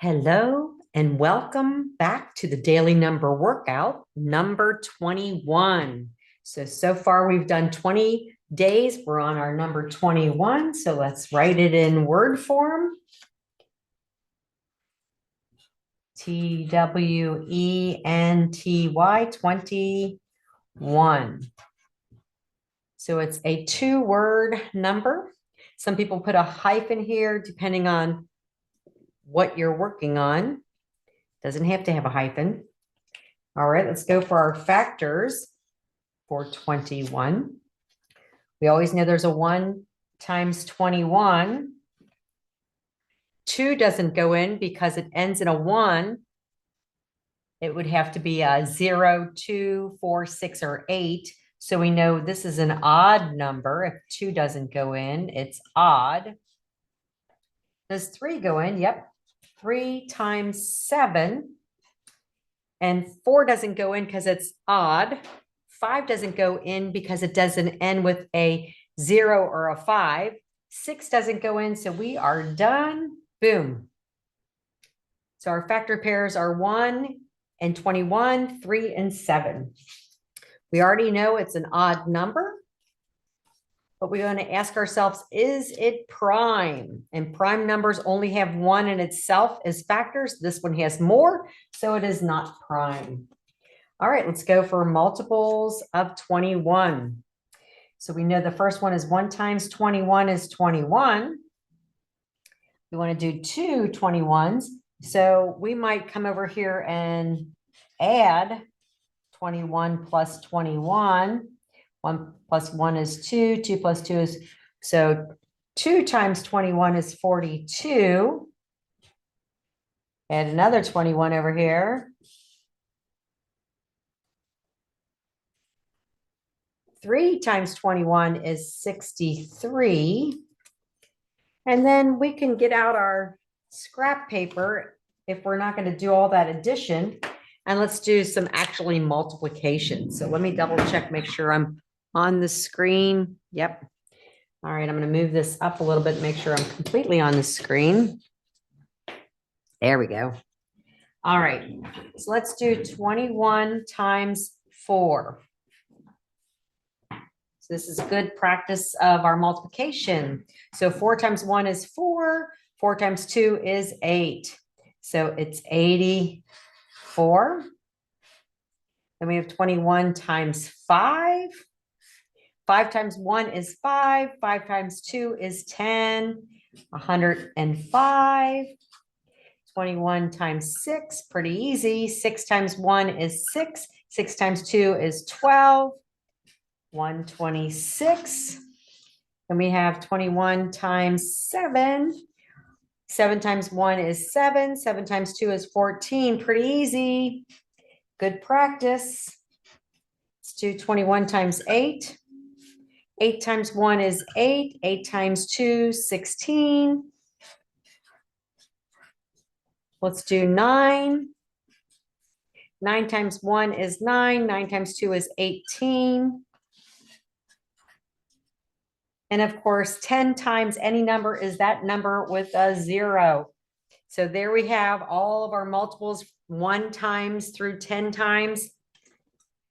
Hello and welcome back to the daily number workout, number 21. So far we've done 20 days. We're on our number 21. So let's write it in word form. TWENTY 21. So it's a 2-word number. Some people put a hyphen here depending on what you're working on. Doesn't have to have a hyphen. All right, let's go for our factors for 21. We always know there's a 1 times 21. 2 doesn't go in because it ends in a 1. It would have to be a 0, 2, 4, 6, or 8. So we know this is an odd number. If 2 doesn't go in, it's odd. Does 3 go in? Yep. 3 times 7. And 4 doesn't go in because it's odd. 5 doesn't go in because it doesn't end with a 0 or a 5. 6 doesn't go in, so we are done. Boom. So our factor pairs are 1 and 21, 3 and 7. We already know it's an odd number, but we're going to ask ourselves, is it prime? And prime numbers only have 1 in itself as factors. This one has more, so it is not prime. All right, let's go for multiples of 21. So we know the first one is 1 times 21 is 21. We want to do 2 21s. So we might come over here and add 21 plus 21. 1 plus 1 is 2. 2 plus 2 is, so 2 times 21 is 42. Add another 21 over here. 3 times 21 is 63. And then we can get out our scrap paper if we're not going to do all that addition. And let's do some actually multiplication. So let me double check, make sure I'm on the screen. Yep. All right, I'm going to move this up a little bit, make sure I'm completely on the screen. There we go. All right, so let's do 21 times 4. So this is good practice of our multiplication. So 4 times 1 is 4. 4 times 2 is 8. So it's 84. Then we have 21 times 5. 5 times 1 is 5. 5 times 2 is 10. 105. 21 times 6, pretty easy. 6 times 1 is 6. 6 times 2 is 12. 126. Then we have 21 times 7. 7 times 1 is 7. 7 times 2 is 14. Pretty easy. Good practice. Let's do 21 times 8. 8 times 1 is 8. 8 times 2, 16. Let's do 9. 9 times 1 is 9. 9 times 2 is 18. And of course, 10 times any number is that number with a 0. So there we have all of our multiples, 1 times through 10 times.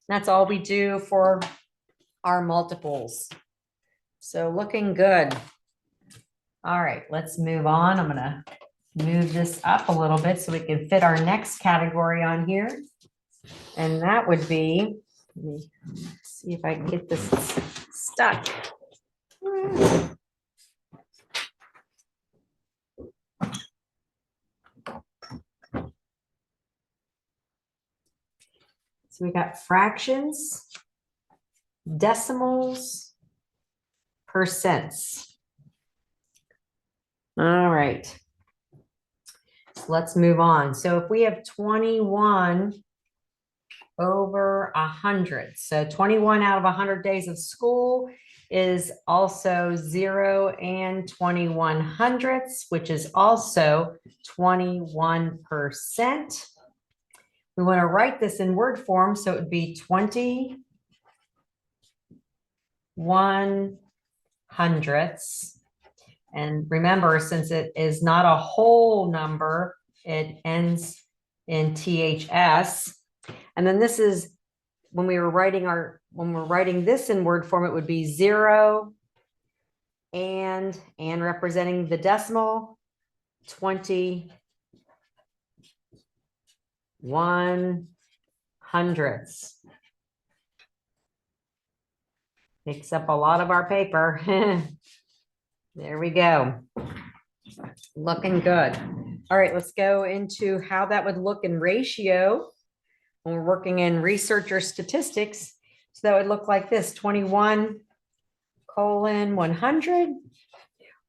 That's all we do for our multiples. So looking good. All right, let's move on. I'm going to move this up a little bit so we can fit our next category on here. And that would be, let me see if I can get this stuck. So we got fractions, decimals, percents. All right. So let's move on. So if we have 21 over 100, so 21 out of 100 days of school is also 0 and 21 hundredths, which is also 21%. We want to write this in word form, so it would be 21 hundredths. And remember, since it is not a whole number, It ends in THS. And then this is when we're writing this in word form, it would be 0 and representing the decimal 21/100ths. Takes up a lot of our paper. There we go. Looking good. All right, let's go into how that would look in ratio when we're working in research or statistics. So that would look like this: 21:100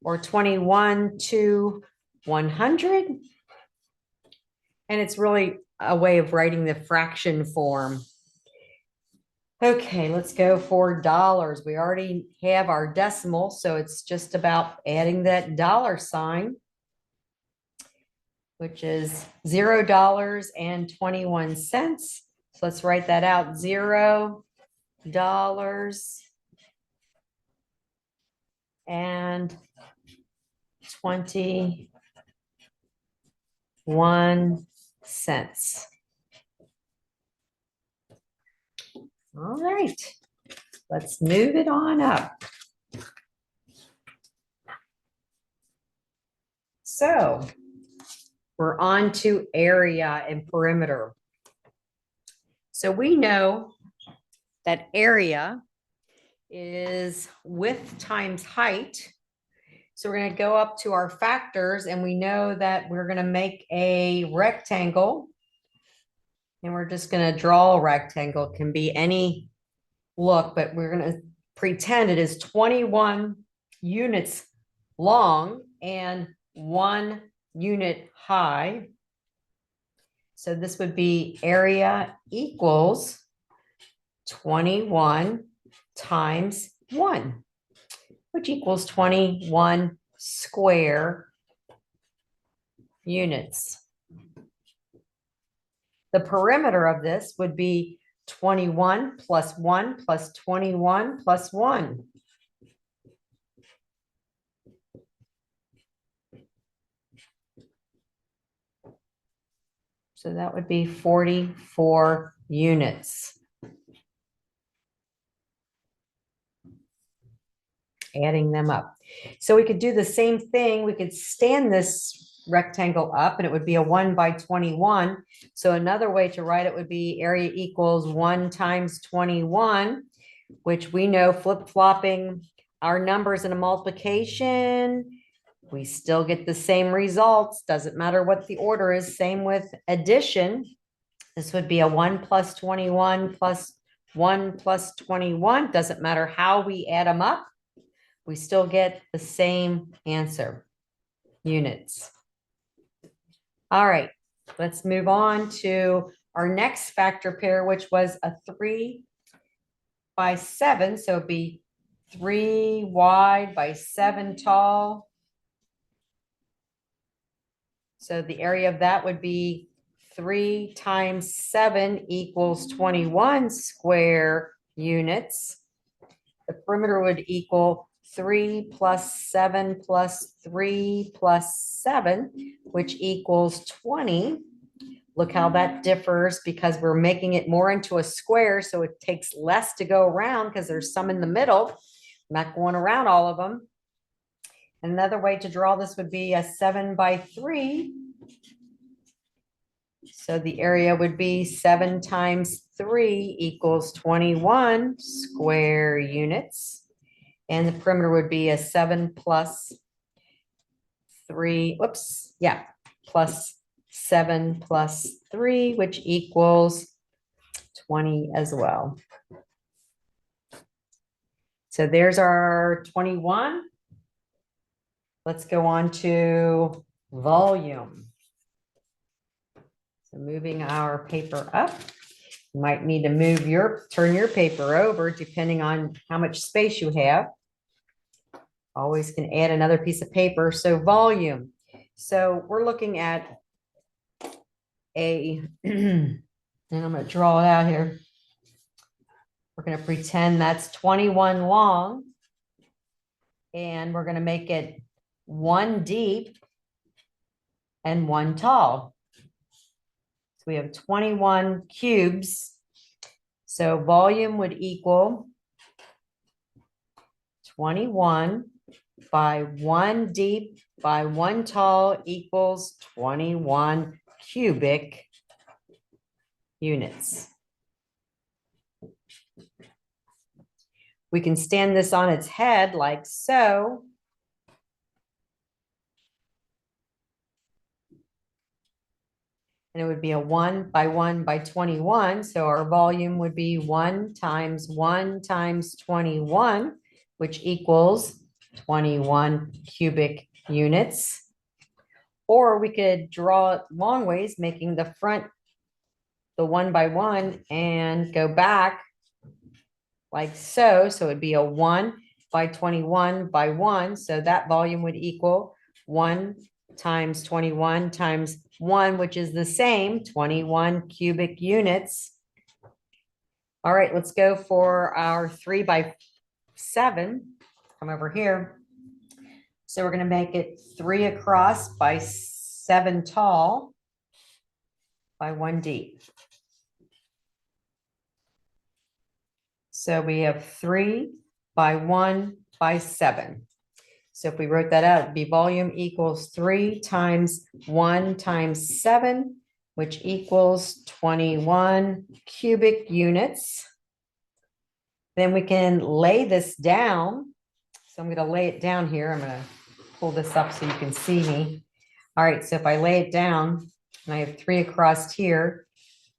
or 21/100. And it's really a way of writing the fraction form. Okay, let's go for dollars. We already have our decimal, so it's just about adding that dollar sign, which is $0.21. So let's write that out: $0.21. All right, let's move it on up. So we're on to area and perimeter. So we know that area is width times height. So we're going to go up to our factors, and we know that we're going to make a rectangle. And we're just going to draw a rectangle. It can be any look, but we're going to pretend it is 21 units long and 1 unit high. So this would be area equals 21 times 1, which equals 21 square units. The perimeter of this would be 21 plus 1 plus 21 plus 1. So that would be 44 units. Adding them up. So we could do the same thing. We could stand this rectangle up and it would be a 1/21. So another way to write it would be area equals 1 times 21, which we know flip-flopping our numbers in a multiplication, we still get the same results. Doesn't matter what the order is. Same with addition. This would be a 1 plus 21 plus 1 plus 21. Doesn't matter how we add them up. We still get the same answer, units. All right, let's move on to our next factor pair, which was a 3/7. So it'd be 3 wide by 7 tall. So the area of that would be 3 times 7 equals 21 square units. The perimeter would equal 3 plus 7 plus 3 plus 7, which equals 20. Look how that differs because we're making it more into a square, so it takes less to go around because there's some in the middle. I'm not going around all of them. Another way to draw this would be a 7/3. So the area would be 7 times 3 equals 21 square units. And the perimeter would be a 7 plus 3, plus 7 plus 3, which equals 20 as well. So there's our 21. Let's go on to volume. So moving our paper up. You might need to turn your paper over depending on how much space you have. Always can add another piece of paper. So volume. So we're looking at and I'm going to draw it out here. We're going to pretend that's 21 long. And we're going to make it 1 deep. and 1 tall. So we have 21 cubes. So volume would equal 21 by 1 deep by 1 tall equals 21 cubic units. We can stand this on its head like so. And it would be a 1 by 1 by 21. So our volume would be 1 times 21, which equals 21 cubic units. Or we could draw it long ways, making the front the 1 by 1 and go back like so. So it'd be a 1 by 21 by 1. So that volume would equal 1 times 21 times 1, which is the same, 21 cubic units. All right, let's go for our 3 by 7. Come over here. So we're going to make it 3 across by 7 tall by 1 deep. So we have 3 by 1 by 7. So if we wrote that out, it'd be volume equals 3 times 1 times 7, which equals 21 cubic units. Then we can lay this down. So I'm going to lay it down here. I'm going to pull this up so you can see me. All right, so if I lay it down, and I have 3 across here,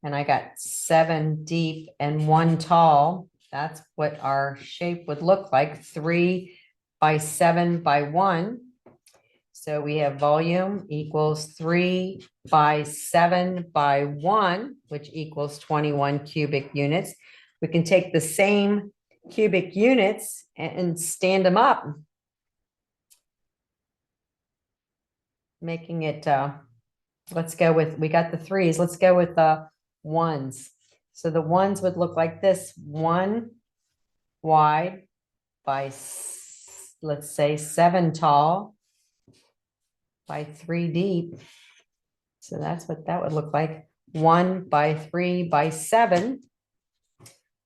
and I got 7 deep and 1 tall, that's what our shape would look like, 3 by 7 by 1. So we have volume equals 3 by 7 by 1, which equals 21 cubic units. We can take the same cubic units and stand them up, making it, let's go with, we got the 3s, let's go with the 1s. So the 1s would look like this, 1 wide by, let's say 7 tall by 3 deep. So that's what that would look like. 1 by 3 by 7.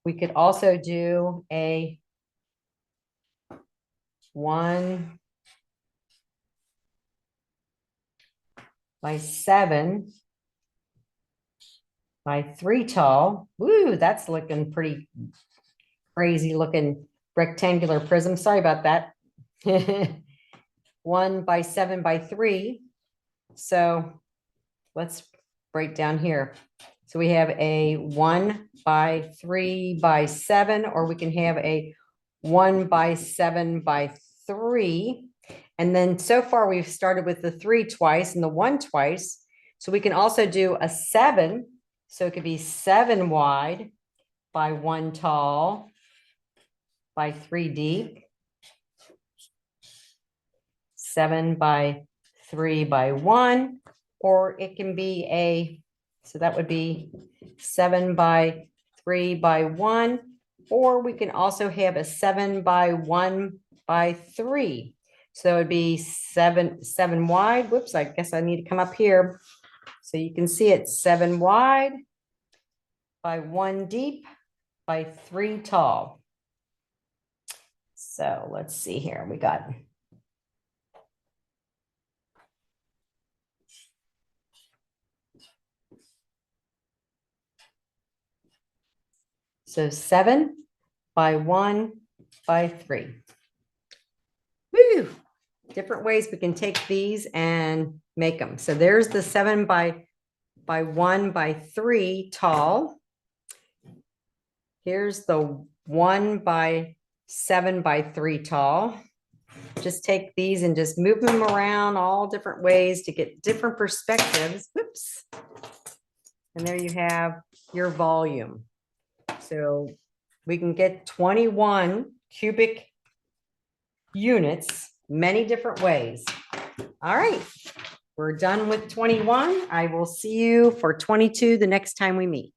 We could also do a 1 by 7 by 3 tall. Woo, that's looking pretty crazy looking rectangular prism. Sorry about that. 1 by 7 by 3. So let's break down here. So we have a 1 by 3 by 7, or we can have a 1 by 7 by 3. And then so far we've started with the 3 twice and the 1 twice. So we can also do a 7. So it could be 7 wide by 1 tall by 3 deep. 7 by 3 by 1, or it can be a, so that would be 7 by 3 by 1, or we can also have a 7 by 1 by 3. So it'd be 7 wide. Whoops, I guess I need to come up here. So you can see it 7 wide by 1 deep by 3 tall. So let's see here. We got so 7 by 1 by 3. Woo! Different ways we can take these and make them. So there's the 7 by 1 by 3 tall. Here's the 1 by 7 by 3 tall. Just take these and just move them around all different ways to get different perspectives. Whoops. And there you have your volume. So we can get 21 cubic units many different ways. All right, we're done with 21. I will see you for 22 the next time we meet.